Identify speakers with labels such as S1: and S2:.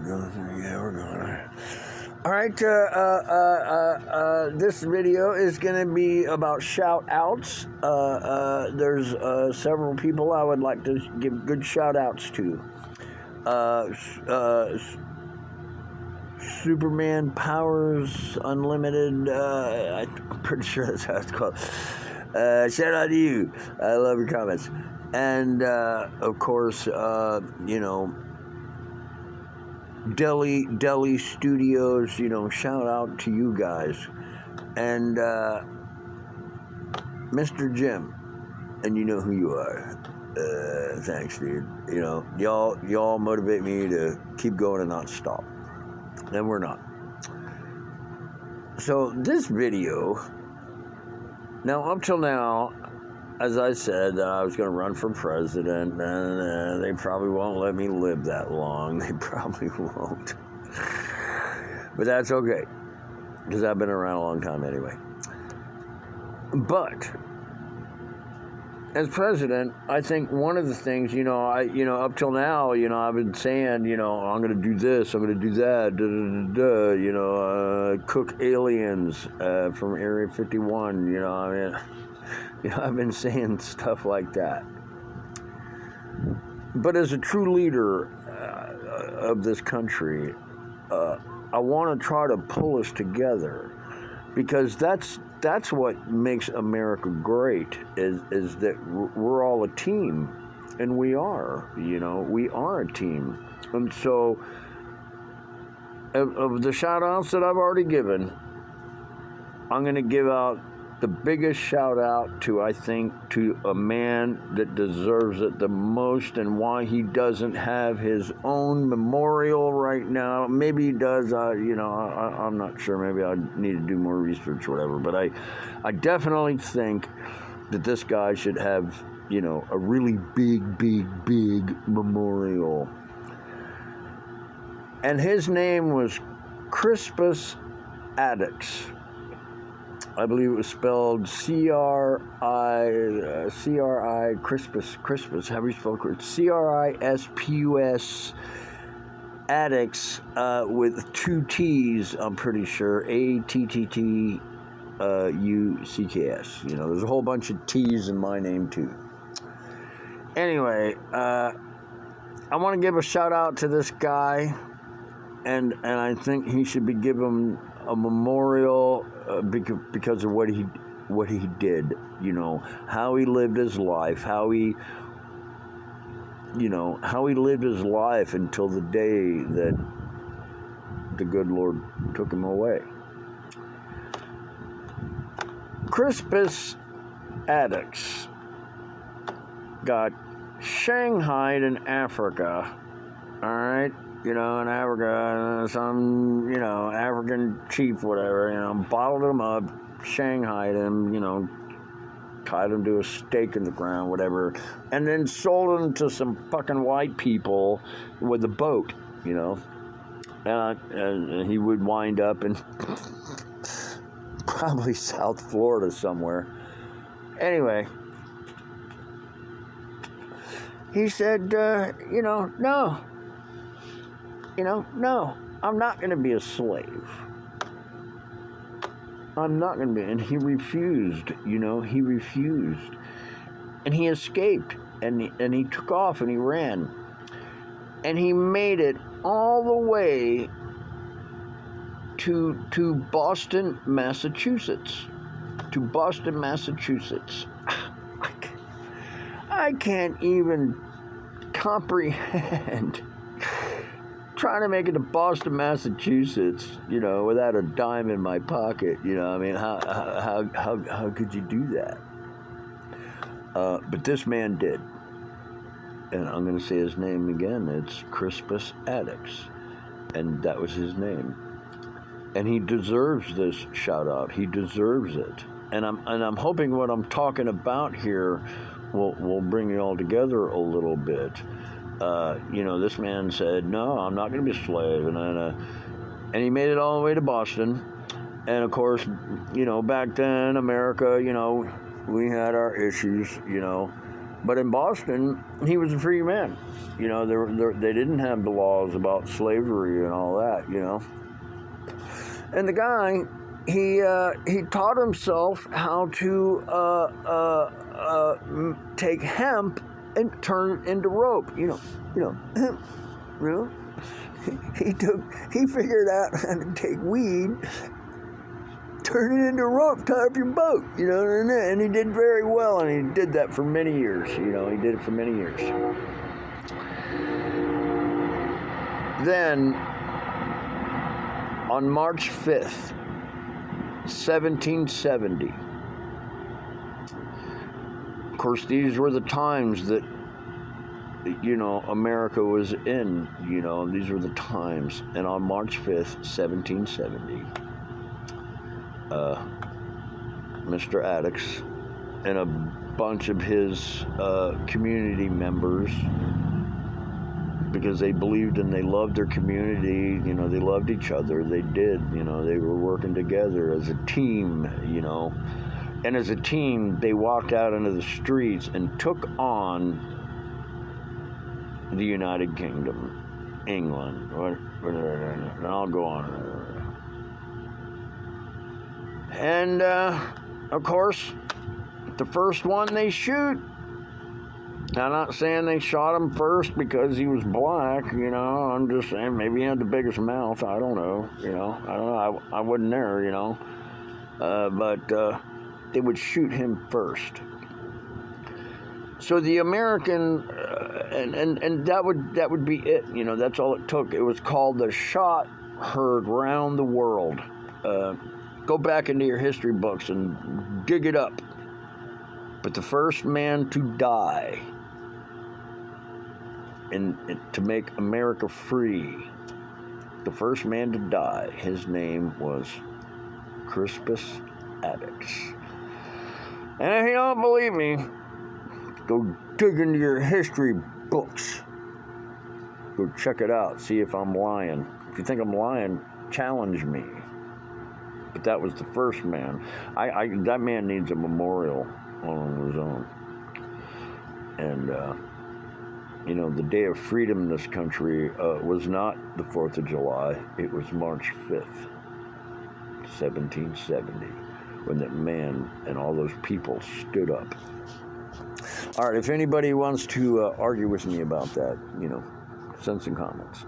S1: Yeah, we're going. All right, this video is going to be about shout-outs. There's several people I would like to give good shout-outs to. Superman Powers Unlimited, I'm pretty sure that's how it's called. Shout out to you. I love your comments. And, of course, Delhi Studios, shout out to you guys. And Mr. Jim, and you know who you are. Thanks, dude. Y'all motivate me to keep going and not stop. And we're not. So this video, now up till now, as I said, I was going to run for president, and they probably won't let me live that long. They probably won't. But that's okay, because I've been around a long time anyway. But as president, I think one of the things, up till now, I've been saying, I'm going to do this, I'm going to do that, cook aliens from Area 51, I've been saying stuff like that. But as a true leader of this country, I want to try to pull us together, because that's what makes America great, is that we're all a team, and we are a team. And so of the shout outs that I've already given, I'm going to give out the biggest shout out to a man that deserves it the most, and why he doesn't have his own memorial right now. Maybe he does, I'm not sure. Maybe I need to do more research or whatever, but I definitely think that this guy should have, a really big memorial. And his name was Cripus Attucks. I believe it was spelled C-R-I, Crispus, how do you spell Crispus? C-R-I-S-P-U-S, Attucks, with two T's, I'm pretty sure, A-T-T-T-U-C-K-S. There's a whole bunch of T's in my name, too. Anyway, I want to give a shout out to this guy, and I think he should be given a memorial because of what he did, how he lived his life, how he lived his life until the day that the good Lord took him away. Cripus Attucks got shanghaied in Africa, all right? In Africa, some, African chief, whatever, bottled him up, shanghaied him, tied him to a stake in the ground, whatever, and then sold him to some fucking white people with a boat, and he would wind up in probably South Florida somewhere. Anyway, he said, no, I'm not going to be a slave. I'm not going to be. And he refused, he refused. And he escaped, and he took off, and he ran. And he made it all the way to Boston, Massachusetts. I can't even comprehend trying to make it to Boston, Massachusetts, without a dime in my pocket. How could you do that? But this man did. And I'm going to say his name again. It's Cripus Attucks. And that was his name. And he deserves this shout out. He deserves it. And I'm hoping what I'm talking about here will bring it all together a little bit. This man said, no, I'm not going to be a slave. And he made it all the way to Boston. And, of course, back then, America, we had our issues, But in Boston, he was a free man. You know, they didn't have the laws about slavery and all that, you know. And the guy, he taught himself how to take hemp and turn it into rope. Hemp. He figured out how to take weed, turn it into rope, tie up your boat, and he did very well, and he did that for many years, he did it for many years. Then, on March 5th, 1770, of course, these were the times that, America was in, these were the times, and on March 5th, 1770, Mr. Attucks and a bunch of his community members, because they believed and they loved their community, they loved each other, they did, they were working together as a team, and as a team, they walked out into the streets and took on the United Kingdom, England, and I'll go on. And, of course, the first one they shoot, I'm not saying they shot him first because he was black, I'm just saying maybe he had the biggest mouth, I don't know, I wasn't there, but they would shoot him first. So the American, and that would be it, that's all it took. It was called the shot heard round the world. Go back into your history books and dig it up. But the first man to die and to make America free, the first man to die, his name was Cripus Attucks. And if you don't believe me, go dig into your history books. Go check it out, see if I'm lying. If you think I'm lying, challenge me. But that was the first man. That man needs a memorial on his own. And, the Day of Freedom in this country was not the 4th of July. It was March 5th, 1770, when that man and all those people stood up. All right, if anybody wants to argue with me about that, send some comments.